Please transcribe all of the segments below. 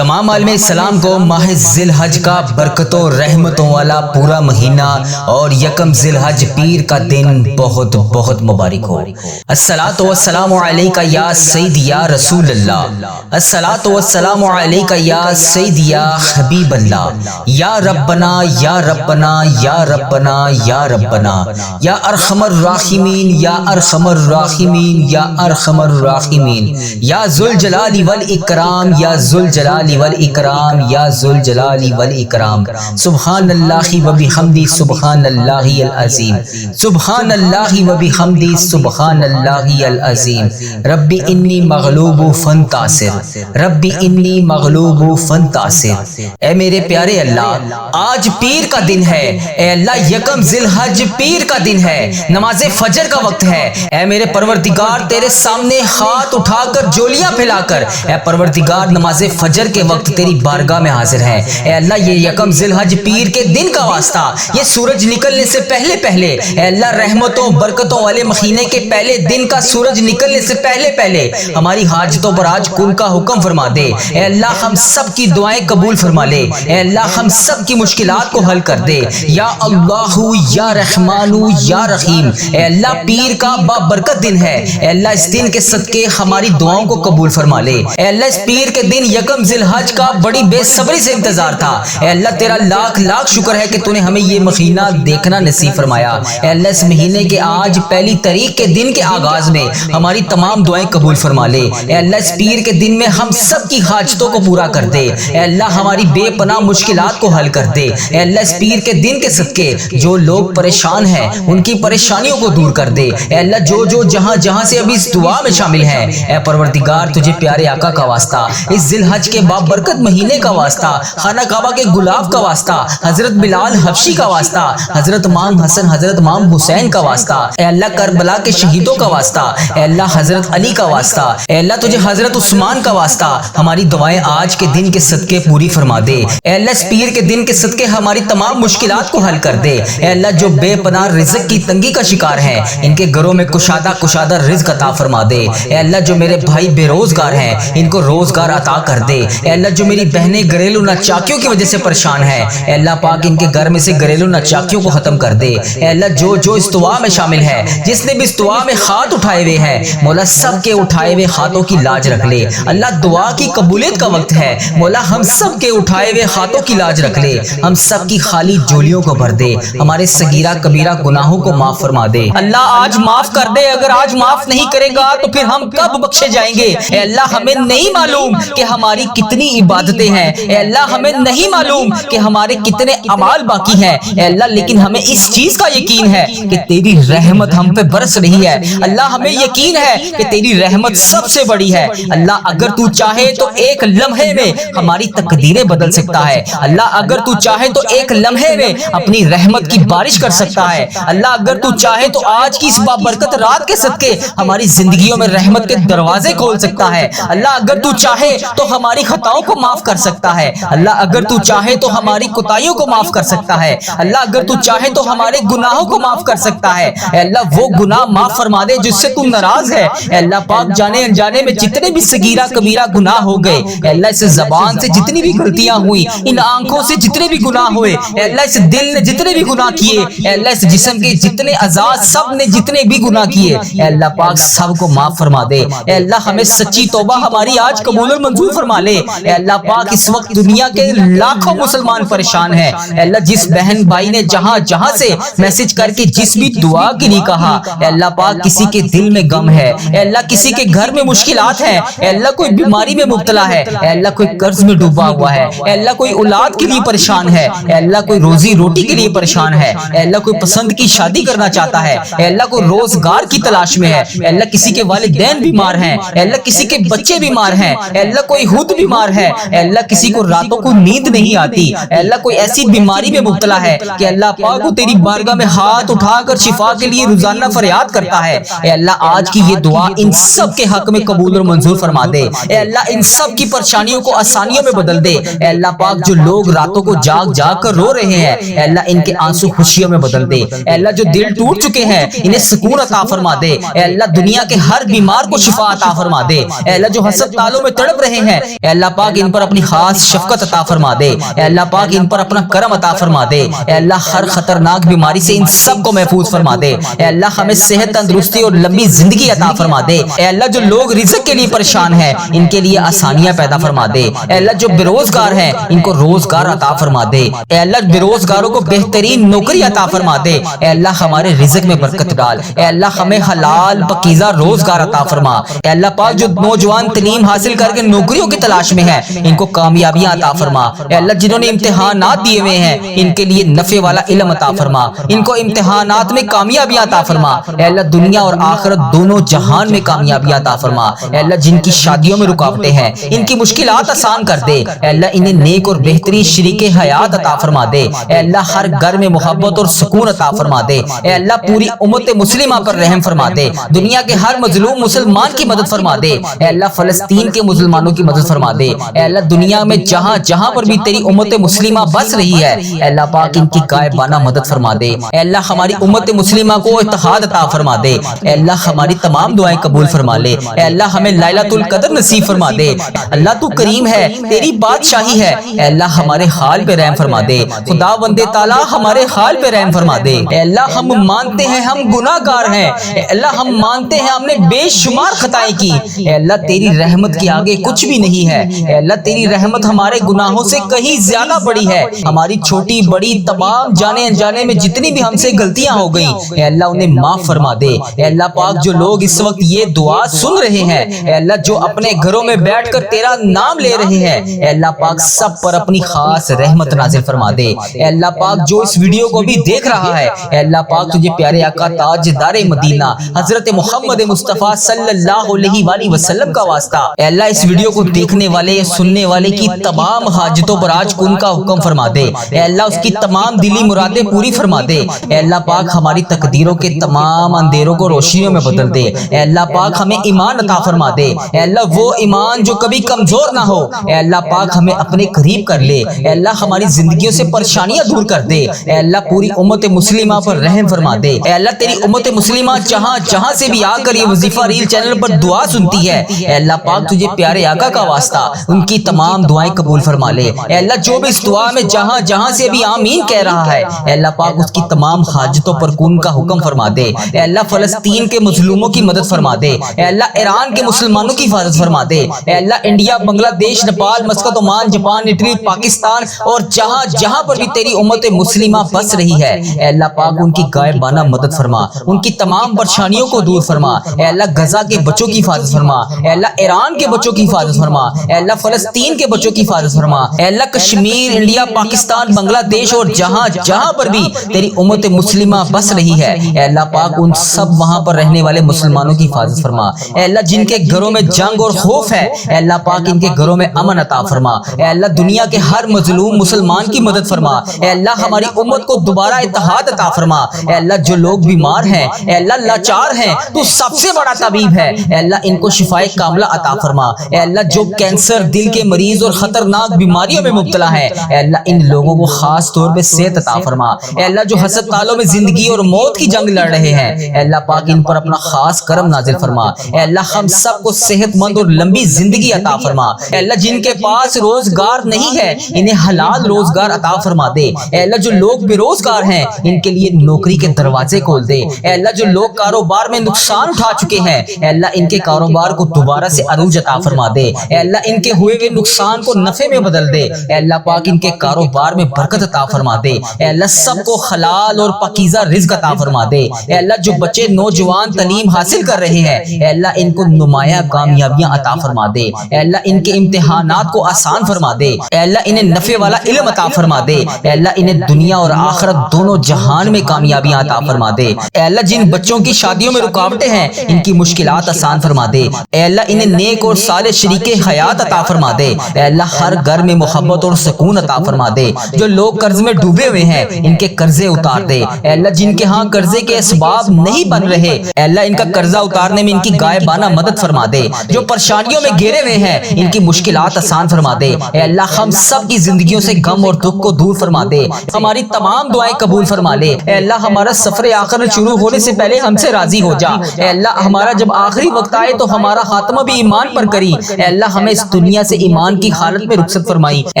تمام عالم اسلام کو ماہ ذی الحج کا برکتوں رحمتوں والا پورا مہینہ اور یکم ذی الحج پیر کا دن بہت بہت مبارک ہو۔ الصلاۃ والسلام علیک یا سید یا رسول اللہ، الصلاۃ والسلام علیک یا سید یا حبیب اللہ، یا ربنا یا ربنا یا ربنا یا ربنا یا ارحم الراحمین یا ارحم الراحمین یا ارحم الراحمین یا ذوالجلال والاکرام یا ذوالجلال والاکرام یا ذوالجلال والاکرام۔ سبحان اللہ و بحمدہ سبحان اللہ العظیم، سبحان اللہ و بحمدہ سبحان اللہ العظیم۔ رب انی مغلوب فانتصر، رب انی مغلوب فانتصر۔ اے میرے پیارے اللہ، آج پیر کا دن ہے، اے اللہ یکم ذی الحج پیر کا دن ہے، نماز فجر کا وقت ہے۔ اے میرے پروردگار، تیرے سامنے ہاتھ اٹھا کر جولیاں پھیلا کر اے پروردگار نماز فجر کے وقت تیری بارگاہ میں حاضر ہے۔ اے اللہ یہ یکم ذی الحج پیر کے دن کا واسطہ، یہ سورج نکلنے سے پہلے پہلے اے اللہ رحمتوں برکتوں والے مہینے کے پہلے دن کا سورج نکلنے سے پہلے پہلے ہماری حاجتوں پر آج کن کا حکم فرما دے۔ اے اللہ ہم سب کی دعائیں قبول فرما لے، اے اللہ ہم سب کی مشکلات کو حل کر دے۔ یا اللہ یا رحمان یا رحیم، اے اللہ پیر کا بابرکت دن ہے، اے اللہ اس دن کے صدقے ہماری دعاؤں کو قبول فرما لے۔ اے اللہ اس پیر کے دن یکم ذی الحج کا بڑی بے صبری سے انتظار تھا، اے اللہ تیرا لاکھ لاکھ شکر ہے کہ تو نے ہمیں یہ مہینہ دیکھنا نصیب فرمایا۔ اے اللہ اس مہینے کے آج پہلی تاریخ کے دن کے آغاز میں ہماری تمام دعائیں قبول فرما لے۔ اے اللہ اس پیر کے دن میں ہم سب کی حاجتوں کو پورا کر دے، اے اللہ ہماری بے پناہ مشکلات کو حل کر دے۔ اے اللہ اس پیر کے دن کے صدقے جو لوگ پریشان ہیں ان کی پریشانیوں کو دور کر دے۔ اے اللہ جو جہاں جہاں سے ابھی اس دعا میں شامل ہیں، اے پروردگار تجھے پیارے آقا کا واسطہ، اس ذی الحج کے بابرکت مہینے کا واسطہ، خانہ کعبہ کے گلاب کا واسطہ، حضرت بلال حبشی کا واسطہ، حضرت امام حسن حضرت امام حسین کا واسطہ، اے اللہ کربلا کے شہیدوں کا واسطہ، اے اللہ حضرت علی کا واسطہ، اے اللہ تجھے حضرت عثمان کا واسطہ، ہماری دعائیں آج کے دن کے صدقے پوری فرما دے۔ اے اللہ اس پیر کے دن کے صدقے ہماری تمام مشکلات کو حل کر دے۔ اے اللہ جو بے پناہ رزق کی تنگی کا شکار ہیں ان کے گھروں میں کشادہ رزق عطا فرما دے۔ اے اللہ جو میرے بھائی بے روزگار ہیں ان کو روزگار عطا کر دے۔ اے اللہ جو میری بہنیں گھریلو ناچاکیوں کی وجہ سے پریشان ہیں، اے اللہ پاک ان کے گھر میں سے گھریلو ناچاکیوں کو ختم کر دے۔ اے اللہ جو اس دعا میں شامل ہے، جس نے بھی اس دعا میں ہاتھ اٹھائے ہوئے ہیں، مولا سب کے اٹھائے ہوئے ہاتھوں کی لاج رکھ لے۔ اللہ دعا کی قبولیت کا وقت ہے، مولا ہم سب کے اٹھائے ہوئے ہاتھوں کی لاج رکھ لے، ہم سب کی خالی جولیوں کو بھر دے، ہمارے صغیرہ کبیرہ گناہوں کو معاف فرما دے۔ اللہ آج معاف کر دے، اگر آج معاف نہیں کرے گا تو پھر ہم کب بخشے جائیں گے؟ اے اللہ ہمیں نہیں معلوم کہ ہماری کتنی عبادتیں ہیں، اے اللہ ہمیں نہیں معلوم کہ ہمارے کتنے اعمال باقی ہیں، اے اللہ لیکن ہمیں اس چیز کا یقین ہے کہ تیری رحمت ہم پہ برس رہی ہے۔ اللہ ہمیں یقین ہے کہ تیری رحمت سب سے بڑی ہے۔ اللہ اگر تو چاہے تو ایک لمحے میں ہماری تقدیریں بدل سکتا ہے۔ اللہ اگر تو چاہے تو ایک لمحے میں اپنی رحمت کی بارش کر سکتا ہے۔ اللہ اگر تو چاہے تو آج کی اس بابرکت رات کے صدقے ہماری زندگیوں میں رحمت کے دروازے کھول سکتا ہے۔ اللہ اگر تو چاہے تو ہماری خطاؤں کو معاف کر سکتا ہے۔ اللہ اگر تو چاہے تو ہماری کوتاہیوں کو معاف کر سکتا ہے۔ اللہ اگر تو چاہے تو ہمارے گناہوں کو معاف کر سکتا ہے۔ اے اللہ وہ گناہ معاف فرما دے جس سے تو ناراض ہے۔ اے اللہ پاک جانے انجانے میں جتنے بھی صغیرہ کبیرہ گناہ ہو گئے، اے اللہ اس زبان سے جتنی بھی غلطیاں ہوئی، ان آنکھوں سے جتنے بھی گناہ ہوئے، اے اللہ اس دل نے جتنے بھی گناہ کیے، اے اللہ اس جسم کے جتنے اعضاء سب نے جتنے بھی گناہ کیے، اے اللہ پاک سب کو معاف فرما دے۔ اے اللہ ہمیں سچی توبہ ہماری آج قبول اور منظور فرما لے۔ اے اللہ پاک اس وقت دنیا کے لاکھوں مسلمان پریشان ہیں، اے اللہ جس بہن بھائی نے جہاں جہاں سے میسج کر کے جس بھی دعا کے لیے کہا، اے اللہ پاک کسی کے دل میں غم ہے، اے اللہ کسی کے گھر میں مشکلات ہیں، اے اللہ کوئی بیماری میں مبتلا ہے، اے اللہ کوئی قرض میں ڈوبا ہوا ہے، اے اللہ کوئی اولاد کے لیے پریشان ہے، اے اللہ کوئی روزی روٹی کے لیے پریشان ہے، اے اللہ کوئی پسند کی شادی کرنا چاہتا ہے، اے اللہ کوئی روزگار کی تلاش میں ہے، اے اللہ کسی کے والدین بیمار ہیں، اے اللہ کسی کے بچے بیمار ہیں، اے اللہ کوئی خود بیمار ہے، اے اللہ کسی کو راتوں کو نیند نہیں آتی، اے اللہ کوئی ایسی بیماری میں مبتلا ہے کہ اللہ پاک وہ تیری بارگاہ میں ہاتھ اٹھا کر شفا کے لیے روزانہ فریاد کرتا ہے۔ اے اللہ آج کی یہ دعا ان سب کے حق میں قبول اور منظور فرما دے۔ اے اللہ ان سب کی پریشانیوں کو آسانیوں میں بدل دے۔ اے اللہ پاک جو لوگ راتوں کو جاگ جاگ کر رو رہے ہیں، اے اللہ ان کے آنسو خوشیوں میں بدل دے۔ اے اللہ جو دل ٹوٹ چکے ہیں انہیں سکون عطا فرما دے۔ اے اللہ دنیا کے ہر بیمار کو شفا عطا فرما دے۔ اے اللہ جو ہسپتالوں میں تڑپ رہے ہیں، اے اللہ پاک ان پر اپنی خاص شفقت عطا فرما دے، اے اللہ پاک ان پر اپنا کرم عطا فرما دے، اے اللہ ہر خطرناک بیماری سے ان سب کو محفوظ فرما دے، اے اللہ ہمیں صحت، تندرستی اور لمبی زندگی عطا فرما دے، اے اللہ جو لوگ رزق کے لیے پریشان ہیں ان کے لیے آسانیاں پیدا فرما دے، اے اللہ جو بے روزگار ہیں ان کو روزگار عطا فرما دے، اے اللہ بے روزگاروں کو بہترین نوکری عطا فرما دے، اے اللہ ہمارے رزق میں برکت ڈال، اے اللہ ہمیں حلال پاکیزہ روزگار عطا فرما، اے اللہ پاک جو نوجوان تعلیم حاصل کر کے نوکریوں کی تلاش میں ہیں ان کو کامیابیاں عطا فرما، اے اللہ جنہوں نے امتحانات دیے ہوئے ہیں ان کے لیے نفع والا علم عطا فرما، ان کو امتحانات میں کامیابیاں عطا فرما، اے اللہ دنیا اور آخرت دونوں جہان میں کامیابیاں عطا فرما، اے اللہ جن کی شادیوں میں رکاوٹیں ہیں ان کی مشکلات آسان کر دے، اے اللہ انہیں نیک اور بہترین شریک حیات عطا فرما دے، اے اللہ ہر گھر میں محبت اور سکون عطا فرما دے، اے اللہ پوری امت مسلمہ پر رحم فرما دے، دنیا کے ہر مظلوم مسلمان کی مدد فرما دے، اے اللہ فلسطین کے مسلمانوں کی مدد فرما دے، اے اللہ دنیا میں جہاں جہاں پر بھی تیری امت مسلمہ بس رہی ہے اے اللہ پاک ان کی غائبانہ مدد فرما دے، اے اللہ ہماری امت مسلمہ کو اتحاد عطا فرما دے، اے اللہ ہماری تمام دعائیں قبول فرما لے، اے اللہ ہمیں لیلۃ القدر نصیب فرما دے، اللہ تو کریم ہے، تیری بادشاہی ہے، اے اللہ ہمارے حال پہ رحم فرما دے، خدا بندے تعالیٰ ہمارے حال پہ رحم فرما دے، اے اللہ ہم مانتے ہیں ہم گناہ گار ہیں، اے اللہ ہم مانتے ہیں ہم نے بے شمار خطائیں کی، اے اللہ تیری رحمت کے آگے کچھ بھی نہیں ہے، اے اللہ تیری رحمت ہمارے گناہوں سے کہیں زیادہ بڑی ہے، ہماری چھوٹی بڑی تمام جانے انجانے میں جتنی بھی ہم سے غلطیاں ہو گئیں اے اللہ انہیں معاف فرما دے، اے اللہ پاک جو لوگ اس وقت یہ دعا سن رہے ہیں اے اللہ جو اپنے گھروں میں بیٹھ کر تیرا نام لے رہے ہیں اے اللہ پاک سب پر اپنی خاص رحمت نازل فرما دے، اے اللہ پاک جو اس ویڈیو کو بھی دیکھ رہا ہے اے اللہ پاک تجھے پیارے آقا تاجدار مدینہ حضرت محمد مصطفیٰ صلی اللہ علیہ وآلہ وسلم کا واسطہ اے اللہ اس ویڈیو کو دیکھنے والے سننے والے کی تمام حاجتوں پر آج کن کا حکم فرما دے، اے اللہ اس کی تمام دلی مرادیں پوری فرما دے، اے اللہ پاک ہماری تقدیروں کے تمام اندھیروں کو روشنیوں میں بدل دے، اے اللہ پاک ہمیں ایمان عطا فرما دے، اے اللہ وہ ایمان جو کبھی کمزور نہ ہو اے اللہ پاک ہمیں اپنے قریب کر لے، اے اللہ ہماری زندگیوں سے پریشانیاں دور کر دے، اے اللہ پوری امت مسلمہ پر رحم فرما دے، اے اللہ تیری امت مسلمہ جہاں جہاں سے بھی آ کر یہ وظیفہ ریل چینل پر دعا سنتی ہے اے اللہ پاک تجھے پیارے آقا کا واسطہ ان کی تمام دعائیں قبول فرما لے، اے اللہ جو بھی اس دعا میں جہاں جہاں سے بھی آمین کہہ رہا ہے اے اللہ پاک اس کی تمام حاجتوں پر کن کا حکم فرما دے، اے اللہ فلسطین کے مظلوموں کی مدد فرما دے، اے اللہ ایران کے مسلمانوں کی حفاظت فرما دے، اے اللہ انڈیا، بنگلہ دیش، Nepal, Muscat, Oman, Japan, Italy, Pakistan اور جہاں جہاں پر بھی تیری امت مسلمہ بس رہی ہے اے اللہ پاک ان کی غائبانہ مدد فرما، ان کی تمام پریشانیوں کو دور فرما، اے اللہ غزہ کے بچوں کی حفاظت فرما، اے اللہ ایران کے بچوں کی حفاظت فرما، اے اللہ فلسطین کے بچوں کی حفاظت فرما، اے اللہ کشمیر، انڈیا، پاکستان، بنگلہ دیش اور جہاں جہاں پر بھی تیری امت مسلمہ بس رہی ہے اے اللہ پاک ان سب وہاں پر رہنے والے مسلمانوں کی حفاظت فرما، اے اللہ جن کے گھروں میں جنگ اور خوف ہے اے اللہ پاک ان کے گھروں میں امن عطا فرما، اے اللہ دنیا کے ہر مظلوم مسلمان کی مدد فرما، اے اللہ ہماری امت کو دوبارہ اتحاد عطا فرما، اے اللہ جو لوگ بیمار ہیں اے اللہ لاچار ہیں تو سب سے بڑا طبیب ہے اے اللہ ان کو شفائے کاملہ عطا فرما، اے اللہ جو کینسر، دل کے مریض اور خطرناک بیماریوں میں مبتلا ہے اے اللہ ان لوگوں کو خاص طور پہ صحت عطا فرما، اے اللہ جو ہسپتالوں میں زندگی اور موت کی جنگ لڑ رہے ہیں اے اللہ پاک ان پر اپنا خاص کرم نازل فرما، اے اللہ ہم سب کو صحت مند اور لمبی زندگی عطا فرما، اے اللہ جن کے پاس روزگار نہیں ہے انہیں حلال روزگار عطا فرما دے، اے اللہ جو لوگ بے روزگار ہیں ان کے لیے نوکری کے دروازے کھول دے، اے اللہ جو لوگ کاروبار میں نقصان اٹھا چکے ہیں اے اللہ ان کے کاروبار کو دوبارہ سے عروج عطا فرما دے، اے اللہ ان کے ہوئے نقصان کو نفع میں بدل دے، اے اللہ پاک ان کے کاروبار میں برکت عطا فرما دے، اے اللہ سب کو حلال اور پاکیزہ رزق عطا فرما دے، اے اللہ جو بچے نوجوان تعلیم حاصل کر رہے ہیں اے اللہ ان کو نمایاں کامیابیاں عطا فرما دے، اے اللہ ان کے امتحانات کو آسان فرما دے، اے اللہ انہیں نفع والا علم عطا فرما دے، اے اللہ انہیں دنیا اور آخرت دونوں جہان میں کامیابیاں عطا فرما دے، اے اللہ جن بچوں کی شادیوں میں رکاوٹیں ہیں ان کی مشکلات آسان فرما دے، اے اللہ انہیں نیک اور صالح شریک حیات عطا فرما دے، اے اللہ ہر گھر میں محبت اور سکون عطا فرما دے، جو لوگ قرض میں ڈوبے ہوئے ہیں ان کے قرضے اتار دے، اے اللہ جن کے ہاں قرضے کے اسباب نہیں بن رہے اے اللہ ان کا قرضہ اتارنے میں ان کی غائبانہ مدد فرما دے، جو پریشانیوں میں گھرے ہوئے ہیں ان کی مشکلات آسان فرما دے، اے اللہ ہم سب کی زندگیوں سے غم اور دکھ کو دور فرما دے، ہماری تمام دعائیں قبول فرما لے، اے اللہ ہمارا سفر آخرت شروع ہونے سے پہلے ہم سے راضی ہو جا، اے اللہ ہمارا جب آخری وقت آئے تو ہمارا خاتمہ بھی ایمان پر کری، اے اللہ ہمیں اس دنیا سے ایمان کی حالت میں رخصت فرمائی۔ اے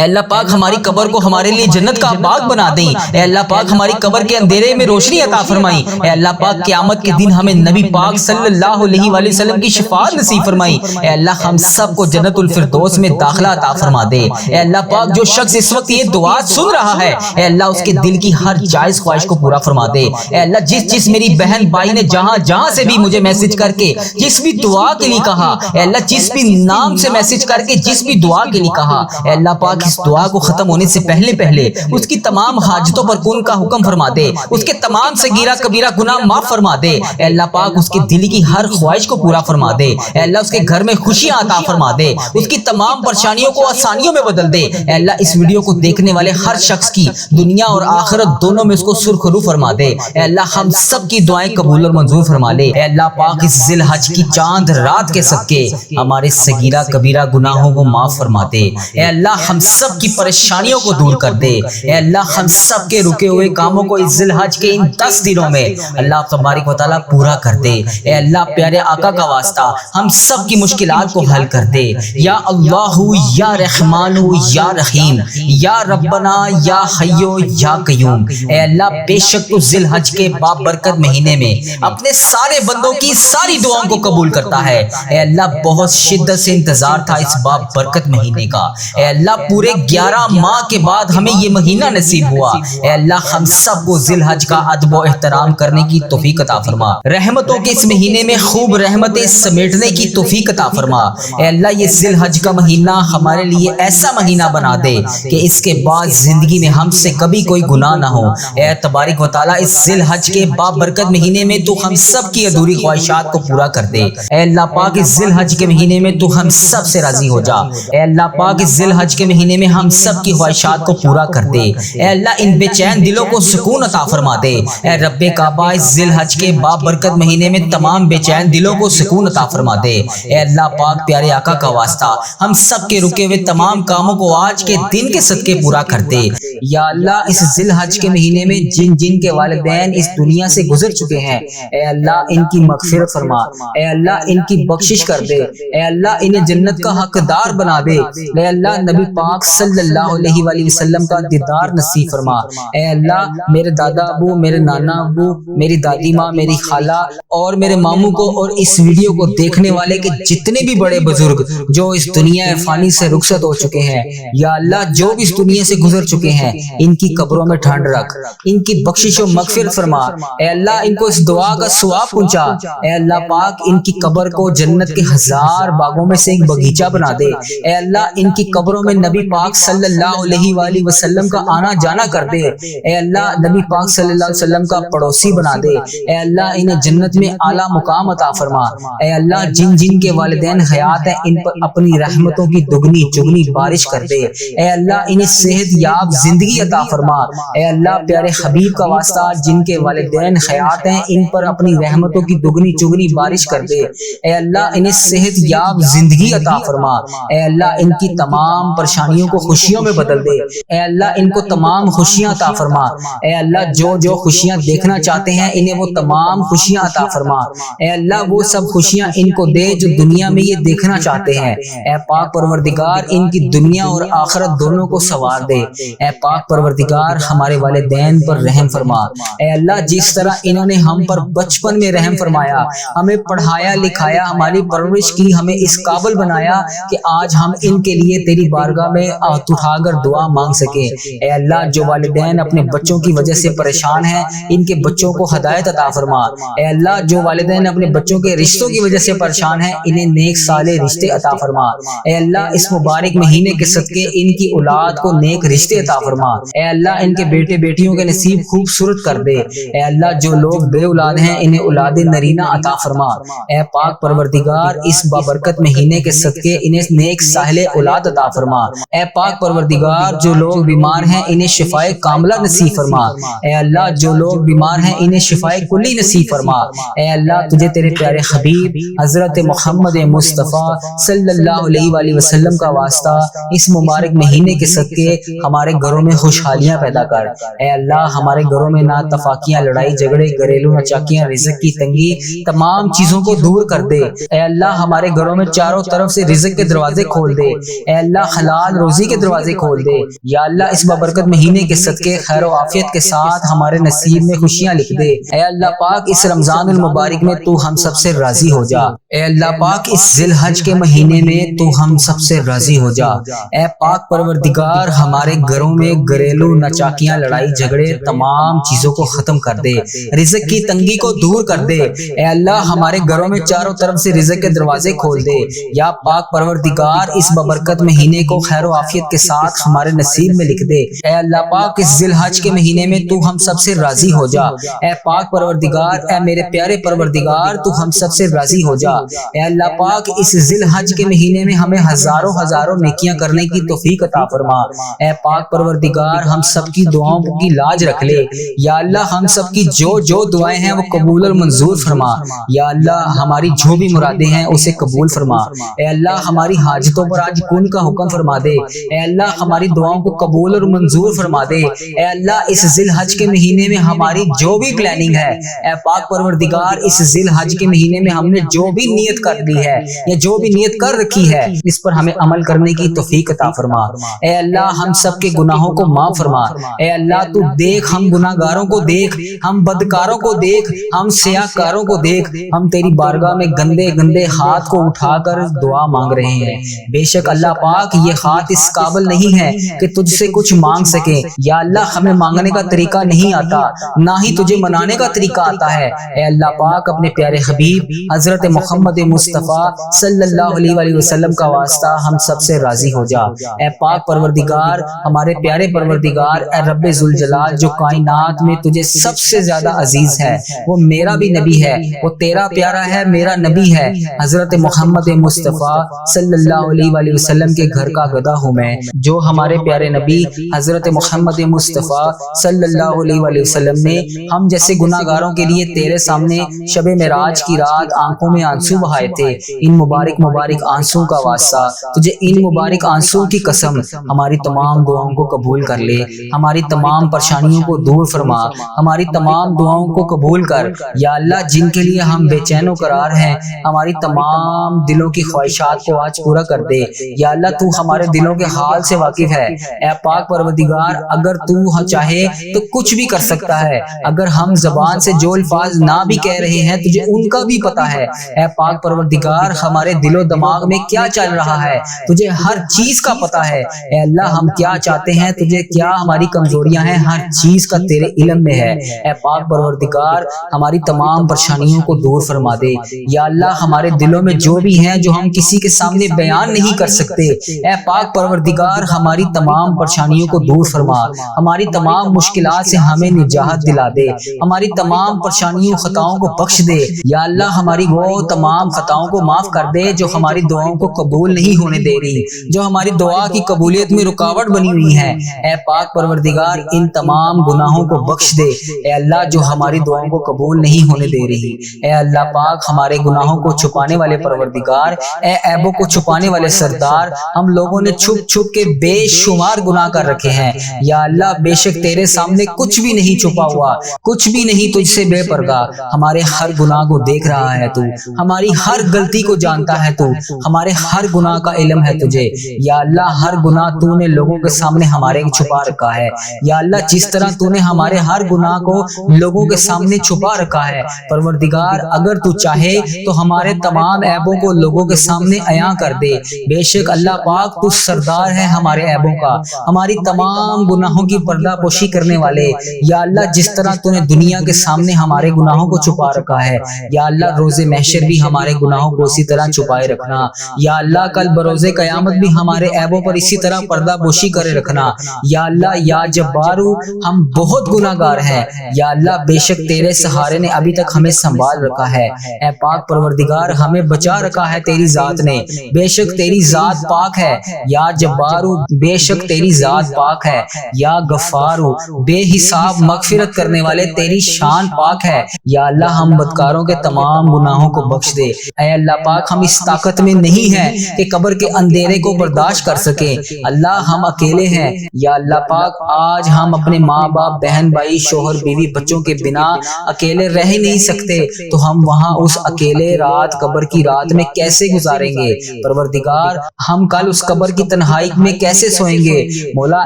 اللہ پاک ہماری قبر کو ہمارے لیے جنت کا باغ بنا دیں۔ اے اللہ پاک ہماری قبر کے اندھیرے میں روشنی عطا فرمائی۔ اے اللہ پاک قیامت کے دن ہمیں نبی پاک صلی اللہ علیہ وآلہ وسلم کی شفاعت نصیب فرمائی۔ اے اللہ ہم سب کو جنت الفردوس میں داخلہ عطا فرما دے۔ اے اللہ پاک جو شخص اس وقت یہ دعا سن رہا ہے، اے اللہ اس کے دل کی ہر جائز خواہش کو پورا فرما دے۔ اے اللہ جس میری بہن بھائی نے جہاں سے بھی مجھے میسج کر کے جس بھی دعا کے لیے کہا، اے اللہ جس بھی نام سے میسج کر کے جس بھی دعا کے لیے کہا، اے اللہ پاک اس دعا کو ختم ہونے سے پہلے اس کی تمام حاجتوں پر کن کا حکم فرما دے، اس کے تمام صغیرہ کبیرہ گناہ معاف فرما دے۔ اے اللہ پاک اس کے دل کی ہر خواہش کو پورا فرما دے۔ اے اللہ اس کے گھر میں خوشیاں عطا فرما دے، اس کی تمام پریشانیوں کو آسانیوں میں بدل دے۔ اے اللہ اس ویڈیو کو دیکھنے والے ہر شخص کی دنیا اور آخرت دونوں میں اس کو سرخرو فرما دے۔ اے اللہ ہم سب کی دعائیں قبول اور منظور فرما لے۔ اے اللہ پاک اس ذی الحج کی چاند رات کے صدقے ہمارے صغیرہ کبیرہ گناہوں کو معاف فرما دے۔ اے اللہ ہم سب کی پریشانیوں کو دور کر دے۔ اے اللہ ہم سب کے رکے ہوئے کاموں کو اس ذی الحج کے ان 10 دنوں میں اللہ تبارک و تعالیٰ پورا کر دے۔ اے اللہ پیارے آقا کا واسطہ ہم سب کی مشکلات کو حل کر دے۔ یا اللہ یا رحمان یا رحیم یا ربنا یا حیو یا قیوم۔ اے اللہ بے شک تو ذی الحج کے بابرکت مہینے میں اپنے سارے بندوں کی ساری دعاؤں کو قبول کرتا ہے۔ اے اللہ بہت شدت سے انتظار تھا اس بابرکت مہینے کا۔ اے اللہ پورے 11 ماہ کے بعد ہمیں یہ مہینہ نصیب ہوا۔ اے اللہ ہم سب کو ذی الحج کا ادب و احترام کرنے کی توفیق عطا فرما۔ رحمتوں کے اس مہینے میں خوب رحمتیں سمیٹنے کی توفیق عطا فرما۔ اے اللہ یہ ذی الحج کا مہینہ ہمارے لیے ایسا مہینہ بنا دے کہ اس کے بعد زندگی میں ہم سے کبھی کوئی گناہ نہ ہو۔ اے تبارک و تعالیٰ اس ذی الحج کے بابرکت مہینے میں تو ہم سب کی ادھوری خواہشات کو پورا کر دے۔ اے اللہ پاک اس ذی الحج کے مہینے میں تو ہم سب سے راضی ہو جا۔ اے اللہ پاک اس ذی الحج کے مہینے میں ہم سب کی خواہشات کو پورا کر دے۔ اے اللہ ان بے چین دلوں کو سکون عطا فرما دے۔ اے رب کعبہ اس ذی الحج کے بابرکت مہینے میں تمام بے چین دلوں کو سکون عطا فرما دے۔ اے اللہ پاک پیارے آقا کا واسطہ ہم سب کے رکے ہوئے تمام کاموں کو آج کے دن کے صدقے پورا کر دے۔ یا اللہ اس ذی الحج کے مہینے میں جن کے والدین اس دنیا سے گزر چکے ہیں، اے اللہ ان کی مغفرت فرما۔ اے اللہ ان کی بخشش کر دے۔ اے اللہ انہیں جنت کا حقدار بنا دے۔ اے اللہ نبی پاک صلی اللہ علیہ وآلہ وسلم کا دیدار نصیب فرما۔ اے اللہ میرے دادا ابو، میرے نانا ابو، میری دادی ماں، میری خالہ اور میرے ماموں کو اور اس ویڈیو کو دیکھنے والے کے جتنے بھی بڑے بزرگ جو اس دنیا فانی سے رخصت ہو چکے ہیں، یا اللہ جو بھی اس دنیا سے گزر چکے ہیں، ان کی قبروں میں ٹھنڈ رکھ، ان کی بخشش و مغفرت فرما۔ اے اللہ ان کو اس دعا کا ثواب پہنچا۔ اے اللہ پاک ان کی قبر کو جنت کے 1000 باغوں میں سے ایک باغیچہ بنا دے۔ اے اللہ ان کی قبروں میں نبی پاک صلی اللہ علیہ وآلہ وسلم کا آنا جانا کر دے۔ اے اللہ نبی پاک صلی اللہ علیہ وسلم کا پڑوسی بنا دے۔ اے اللہ انہیں جنت میں اعلیٰ مقام عطا فرما۔ اے اللہ جن کے والدین حیات ہیں ان پر اپنی رحمتوں کی دگنی چگنی بارش کر دے۔ اے اللہ انہیں صحت یاب زندگی عطا فرما۔ اے اللہ پیارے حبیب کا واسطہ جن کے والدین حیات ہیں ان پر اپنی رحمتوں کی دگنی چگنی بارش کر دے۔ اے اللہ انہیں صحت یاب زندگی عطا فرما۔ اے اللہ ان کی تمام پریشانیوں کو خوشیوں میں بدل دے۔ اے اللہ ان کو تمام خوشیاں عطا فرما۔ اے اللہ جو خوشیاں دیکھنا چاہتے ہیں انہیں وہ تمام خوشیاں عطا فرما۔ اے اللہ وہ سب خوشیاں ان کو دے جو دنیا میں یہ دیکھنا چاہتے ہیں۔ اے پاک پروردگار ان کی دنیا اور آخرت دونوں کو سنوار دے۔ اے پاک پروردگار ہمارے والدین پر رحم فرما۔ اے اللہ جس طرح انہوں نے ہم پر بچپن میں رحم فرمایا، ہمیں پڑھایا لکھایا، ہماری پرورش کی، ہمیں اس قابل بنایا کہ آج ہم ان کے لیے تیری بارگاہ میں اٹھا کر دعا مانگ سکیں۔ اے اللہ جو والدین اپنے بچوں کی وجہ سے پریشان ہیں ان کے بچوں کو ہدایت عطا فرما۔ اے اللہ جو والدین اپنے بچوں کے رشتوں کی وجہ سے پریشان ہیں انہیں نیک صالح رشتے عطا فرما۔ اے اللہ اس مبارک مہینے کے صدقے ان کی اولاد کو نیک رشتے عطا فرما۔ اے اللہ ان کے بیٹے بیٹیوں کے نصیب خوبصورت کر دے۔ اے اللہ جو لوگ بے اولاد ہیں انہیں اولاد نرینہ عطا فرما۔ اے پاک پروردگار اس بابرکت مہینے کے صدقے انہیں نیک صالح اولاد عطا فرما۔ اے پاک پروردگار جو لوگ بیمار ہیں انہیں شفائے کاملہ نصیب فرما۔ اے اللہ جو لوگ بیمار ہیں انہیں شفائے کلی نصیب فرما۔ اے اللہ تجھے تیرے پیارے حبیب حضرت محمد مصطفیٰ صلی اللہ علیہ وآلہ وسلم کا واسطہ اس مبارک مہینے کے صدقے ہمارے گھروں میں خوشحالیاں پیدا کر۔ اے اللہ ہمارے گھروں میں نہ تفاقیاں، لڑائی جھگڑے، گھریلو ناچاکیاں، رزق کی تنگی، تمام چیزوں کو دور کر دے۔ اے اللہ ہمارے گھروں میں چاروں طرف سے رزق کے دروازے کھول دے، اے اللہ حلال روزی کے دروازے کھول دے، یا اللہ اس بابرکت مہینے کے صدقے خیر و عافیت کے ساتھ ہمارے نصیب میں خوشیاں لکھ دے، اے اللہ پاک اس رمضان المبارک میں تو ہم سب سے راضی ہو جا، اے اللہ پاک اس ذی الحج کے مہینے میں تو ہم سب سے راضی ہو جا، اے پاک پروردگار ہمارے گھروں میں گھریلو نچاکیاں لڑائی جھگڑے تمام چیزوں کو ختم کر دے، رزق کی تنگی کو دور کر دے، اے اللہ ہمارے گھروں میں چاروں طرف سے رزق کے دروازے کھول دے، یا پاک پروردگار اس ببرکت مہینے کو خیر و عافیت کے ساتھ ہمارے نصیب میں لکھ دے، اے اللہ پاک اس ذی الحج کے مہینے میں تو ہم سب سے راضی ہو جا، اے پاک پروردگار اے میرے پیارے پروردگار تو ہم سب سے راضی ہو جا، اے اللہ پاک اس ذی الحج کے مہینے میں ہمیں ہزاروں نیکیاں کرنے کی توفیق عطا فرما، اے پاک پروردگار ہم سب کی دعاؤں کی لاج رکھ لے، یا اللہ ہم سب کی جو دعائیں ہیں وہ قبول اور منظور فرما، یا اللہ ہماری جو بھی مرادیں ہیں اسے قبول فرما، اے اللہ ہماری حاجتوں پر آج کن کا حکم فرما دے، اے اللہ ہماری دعاؤں کو قبول اور منظور فرما دے، اے اللہ اس ذی الحج کے مہینے میں ہماری جو بھی پلاننگ ہے، اے پاک پروردگار اس ذی الحج کے مہینے میں ہم نے جو بھی نیت کر لی ہے یا جو بھی نیت کر رکھی ہے اس پر ہمیں عمل کرنے کی توفیق عطا فرما، اے اللہ ہم سب کے گناہوں کو معاف فرما، اے اللہ تو دیکھ ہم گناہگاروں کو دیکھ، ہم بدکاروں کو دیکھ، ہم سیاہکاروں کو دیکھ، ہم تیری بارگاہ میں گندے گندے ہاتھ کو اٹھا کر دعا مانگ رہے ہیں، بے شک اللہ پاک یہ ہاتھ اس قابل نہیں ہے کہ تجھ سے کچھ مانگ سکے، یا اللہ ہمیں مانگنے کا طریقہ نہیں آتا نہ ہی تجھے منانے کا طریقہ آتا ہے، اے اللہ پاک اپنے پیارے حبیب حضرت محمد مصطفیٰ صلی اللہ علیہ وآلہ وسلم کا واسطہ ہم سب سے راضی ہو جا، اے پاک پروردگار ہمارے پیارے پروردگار اے رب ذوالجلال جو کائنات میں تجھے سب سے زیادہ عزیز ہے، وہ میرا بھی نبی ہے، وہ تیرا پیارا ہے، میرا نبی ہے، حضرت محمد مصطفیٰ صلی اللہ علیہ وآلہ وسلم کے گھر کا گدھا ہوں میں، جو ہمارے پیارے نبی حضرت محمد مصطفیٰ صلی اللہ علیہ وآلہ وسلم نے ہم جیسے گناہگاروں کے لیے تیرے سامنے شب معراج کی رات آنکھوں میں آنسو بہائے تھے، ان مبارک آنسوں کا واسطہ تجھے ان مبارک آنسوں کی قسم ہماری تمام دعاؤں کو قبول کر لے، ہماری تمام پریشانیوں کو دور فرما، ہماری تمام دعاؤں کو قبول کر، یا اللہ جن کے لیے ہم بے چین و قرار ہیں ہماری تمام دلوں کی خواہشات کو آج پورا کر دے، یا اللہ تو ہمارے دلوں کے حال سے واقف ہے، اے پاک پروردگار اگر تو چاہے تو کچھ بھی کر سکتا ہے، اگر ہم زبان سے جو الفاظ نہ بھی کہہ رہے ہیں تجھے ان کا بھی پتہ ہے، اے پاک پروردگار ہمارے دل و دماغ میں کیا چل رہا ہے تجھے ہر چیز کا پتہ ہے، اے اللہ ہم کیا چاہتے ہیں تجھے کیا ہماری کمزوریاں ہیں ہر چیز کا تیرے علم میں ہے، اے پاک پروردگار ہماری تمام پریشانیوں کو دور فرما دے، یا اللہ ہمارے دلوں میں جو بھی ہیں جو ہم کسی کے سامنے بیان نہیں کر سکتے، اے پاک پروردگار ہماری تمام پریشانیوں کو دور فرما، ہماری تمام مشکلات سے ہمیں نجات دلا دے، ہماری تمام پریشانیوں خطاؤں کو بخش دے، یا اللہ ہماری وہ تمام خطاؤں کو معاف کر دے جو ہماری دعاؤں کو قبول نہیں ہونے دے رہی، جو ہماری دعا کی قبولیت میں رکاوٹ بنی ہوئی ہے، اے پاک پروردگار ان تمام گناہوں کو بخش دے، اے اللہ جو ہماری دعاؤں کو قبول نہیں ہونے دے رہی، اے اللہ پاک ہمارے گناہوں کو چھپانے والے پروردگار، اے عیبوں کو چھپانے والے سردار، ہم لوگوں نے چھپ چھپ کے بے شمار گناہ کر رکھے ہیں، یا اللہ بے شک تیرے سامنے کچھ بھی نہیں چھپا ہوا، کچھ بھی نہیں تجھ سے بے پردہ، ہمارے ہر گناہ کو دیکھ رہا ہے تو، ہماری ہر غلطی کو جانتا ہے تو، ہمارے ہر گناہ کا علم ہے تجھے، یا اللہ ہر گناہ تو نے لوگوں کے سامنے ہمارے چھپا رکھا ہے، یا اللہ جس طرح تو نے ہمارے ہر گناہ کو لوگوں کے سامنے چھپا رکھا ہے، پروردگار اگر تو چاہے تو ہمارے تمام عیبوں کو لوگوں کے سامنے عیاں کر دے، بے شک اللہ پاک تو سردار ہے ہمارے عیبوں کا، ہماری تمام گناہوں کی پردہ پوشی کرنے والے، یا اللہ جس طرح تو نے دنیا کے سامنے ہمارے گناہوں کو چھپا رکھا ہے، یا اللہ روز محشر بھی ہمارے گناہوں کو اسی طرح چھپائے رکھنا، یا اللہ کل بروز قیامت بھی ہمارے عیبوں پر اسی طرح پردہ پوشی کرے رکھنا، یا اللہ یا جبارو ہم بہت گناہ گار ہیں، یا اللہ بے شک تیرے سہارے نے ابھی تک ہمیں سنبھال رکھا ہے، اے پاک پروردگار ہمیں بچا رکھا ہے تیری ذات نے، بے شک تیری ذات پاک ہے، یا جبارو بے شک تیری ذات پاک ہے، یا غفارو بے حساب مغفرت کرنے والے تیری شان پاک ہے، یا اللہ ہم بدکاروں کے تمام گناہوں کو بخش دے، اے اللہ پاک ہم اس طاقت میں نہیں ہیں کہ قبر کے اندھیرے کو برداشت کر سکیں، اللہ ہم اکیلے ہیں، یا اللہ پاک آج ہم اپنے ماں باپ بہن بھائی شوہر بیوی بچوں کے بنا اکیلے رہ نہیں سکتے، تو ہم وہاں اس اکیلے رات قبر کی رات میں کیسے گزاریں گے، پروردگار ہم کل اس قبر کی تنہائی میں کیسے سوئیں گے؟ مولا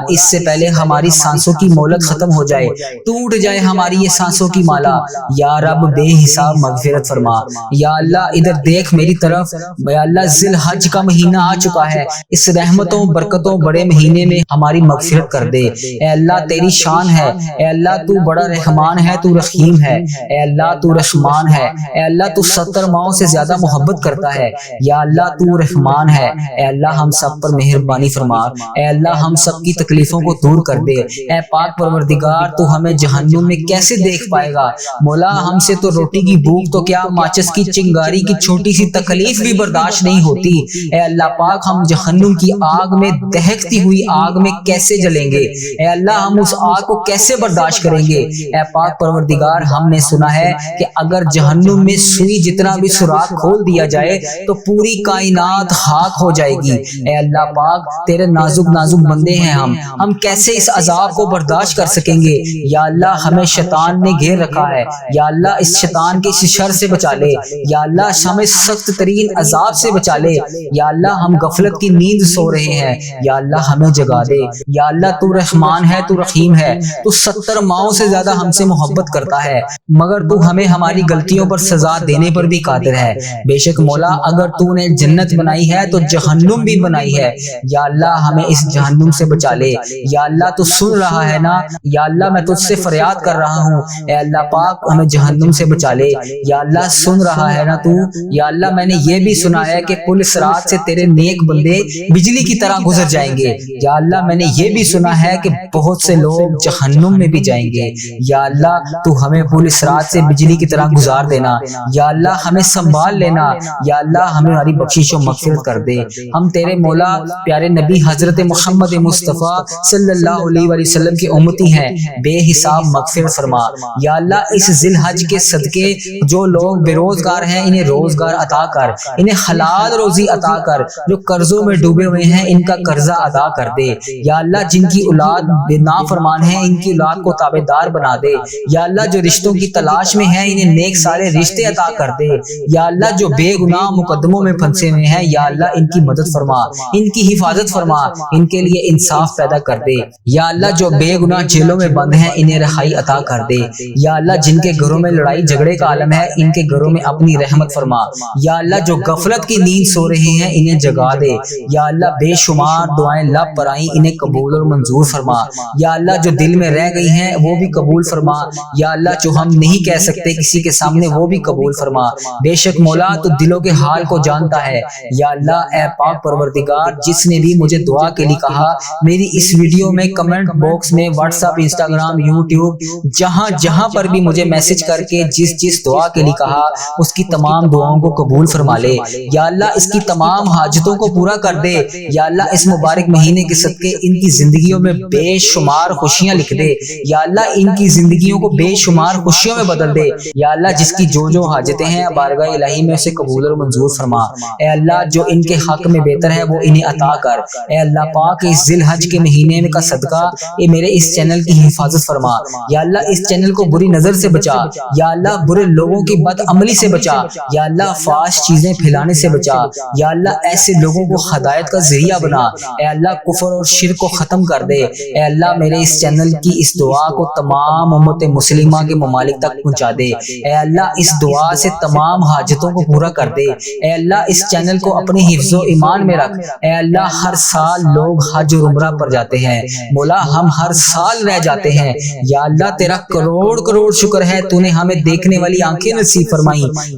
اس سے پہلے ہماری سانسوں کی مہلت ختم ہو جائے، ٹوٹ جائے ہماری یہ سانسوں کی مالا۔ یا رب بے حساب مغفرت فرما۔ یا اللہ ادھر دیکھ میری طرف، یا اللہ ذی الحج کا مہینہ آ چکا ہے، اس رحمتوں برکتوں بڑے مہینے میں ہماری مغفرت کر دے۔ اے اللہ تیری شان ہے، اے اللہ تو بڑا رحمان ہے، تو رحیم ہے، اے اللہ تو رحمان ہے، اے اللہ تو 70 ماؤں سے زیادہ محبت کرتا ہے۔ یا اللہ تو رحمان ہے، اے اللہ ہم سب پر مہربانی فرما، اے اللہ ہم سب کی تکلیفوں کو دور کر دے۔ اے پاک پروردگار تو ہمیں جہنم میں کیسے دیکھ پائے گا؟ مولا ہم سے تو روٹی کی بھوک تو کیا ماچس کی چنگاری کی چھوٹی سی تکلیف بھی برداشت نہیں ہوتی۔ اے اللہ پاک ہم جہنم کی آگ میں دہکتی ہوئی آگ میں کیسے جلیں گے؟ اے اللہ ہم اس آگ کو کیسے برداشت کریں گے؟ اے پاک پروردگار ہم نے سنا ہے کہ اگر جہنم میں سوئی جتنا بھی سوراخ کھول دیا جائے تو پوری کائنات خاک ہو جائے گی۔ اے اللہ پاک تیرے نازک نازک بندے ہیں ہم کیسے اس عذاب کو برداشت کر سکیں گے؟ یا اللہ ہمیں شیطان نے گھیر رکھا ہے، یا اللہ اس شیطان کے اس شر سے بچا لے، یا اللہ ہمیں سخت ترین عذاب سے بچا لے، یا اللہ ہم غفلت کی نیند سو رہے ہیں، یا اللہ ہمیں جگا دے۔ یا اللہ تو رحمان ہے، تو رحیم ہے، تو 70 ماؤں سے زیادہ ہم سے محبت کرتا ہے، مگر تو ہمیں ہماری غلطیوں پر سزا دینے پر بھی قادر ہے۔ بے شک مولا اگر تو نے جنت بنائی ہے تو جہنم بھی بنائی ہے، یا اللہ ہمیں اس جہنم سے بچا لے۔ یا اللہ تو سن رہا ہے نا، یا اللہ میں تجھ سے فریاد کر رہا ہوں، اے اللہ پاک ہمیں جہنم سے بچا لے۔ یا اللہ سن رہا ہے نا تو، یا اللہ میں نے یہ بھی سنا ہے کہ پل صراط سے تیرے نیک بندے بجلی کی طرح گزر جائیں گے، یا اللہ میں نے یہ بھی سنا ہے کہ بہت سے لوگ جہنم میں بھی جائیں گے۔ یا اللہ تو ہمیں پل صراط سے بجلی کی طرح گزار دینا، یا اللہ ہمیں سنبھال لینا، یا اللہ ہماری بخشش و مغفرت کر دے۔ ہم تیرے مولا پیارے نبی حضرت محمد مصطفیٰ صلی اللہ علیہ وآلہ وسلم کی امتی ہیں، بے حساب مغفرت فرما۔ یا اللہ اس ذی الحج کے صدقے جو لوگ بے روزگار ہیں انہیں روزگار عطا کر، انہیں حلال روزی عطا کر، جو قرضوں میں ڈوبے ہوئے ہیں ان کا قرضہ ادا کر دے۔ یا اللہ جن کی اولاد بے نافرمان ہیں ان کی اولاد کو تابعدار بنا دے۔ یا اللہ جو رشتوں کی تلاش میں ہیں انہیں نیک سارے رشتے عطا کر دے۔ یا اللہ جو بے گناہ مقدموں میں پھنسے ہوئے ہیں یا اللہ ان کی مدد فرما، ان کی حفاظت فرما، ان کے لیے انصاف پیدا کر دے۔ یا اللہ جو بے گناہ جیلوں میں بند ہیں انہیں رہائی عطا کر دے۔ یا اللہ جن کے گھروں میں لڑائی جھگڑے کا عالم ہے ان کے گھروں میں اپنی رحمت فرما۔ یا اللہ جو غفلت کی نیند سو رہے ہیں انہیں جگا دے۔ یا اللہ بے شمار دعائیں لب پر آئیں انہیں قبول اور منظور فرما۔ یا اللہ جو دل میں رہ گئی ہیں وہ بھی قبول فرما۔ یا اللہ جو ہم نہیں کہہ سکتے کسی کے سامنے وہ بھی قبول فرما۔ بے شک مولا تو دلوں کے حال کو جانتا ہے۔ یا اللہ اے پاک پروردگار جس نے بھی مجھے دعا کے لیے کہا میری اس ویڈیو میں کمنٹ باکس میں واٹس ایپ انسٹاگرام یوٹیوب جہاں جہاں پر بھی مجھے میسج کر کے جس دعا کے لیے کہا اس کی تمام دعاؤں کو قبول فرما لے۔ یا اللہ اس کی تمام حاجتوں کو پورا کر دے۔ یا اللہ اس مبارک مہینے کے صدقے ان کی زندگیوں میں بے شمار خوشیاں لکھ دے۔ یا اللہ ان کی زندگیوں کو بے شمار خوشیوں میں بدل دے۔ یا اللہ جس کی جو حاجتیں ہیں بارگاہ الہی میں اسے قبول اور منظور فرما۔ اے اللہ جو ان کے حق میں بہتر ہے وہ انہیں عطا کر۔ اے اللہ پاک اس ذی الحج کے مہینے میں کا صدقہ یہ میرے اس چینل کی حفاظت فرما۔ یا اللہ اس چینل کو بری نظر سے بچا۔ یا اللہ برے لوگوں کی بد عملی سے بچا۔ یا اللہ فحش چیزیں پھیلانے سے بچا۔ یا اللہ ایسے لوگوں کو ہدایت کا ذریعہ بنا۔ اے اللہ کفر اور شرک کو ختم کر دے۔ اے اللہ میرے اس چینل کی اس دعا کو تمام امت مسلمہ کے ممالک تک پہنچا دے۔ اے اللہ اس دعا سے تمام حاجتوں کو پورا کر دے۔ اے اللہ اس چینل کو اپنے حفظ و ایمان میں رکھ۔ اے اللہ ہر سال لوگ حج اور عمرہ پر جاتے ہیں، مولا ہم ہر سال رہ جاتے ہیں۔ یا اللہ تیرا کروڑ کروڑ شکر ہے تو نے ہمیں دیکھنے والی آنکھیں نصیب فرمائی۔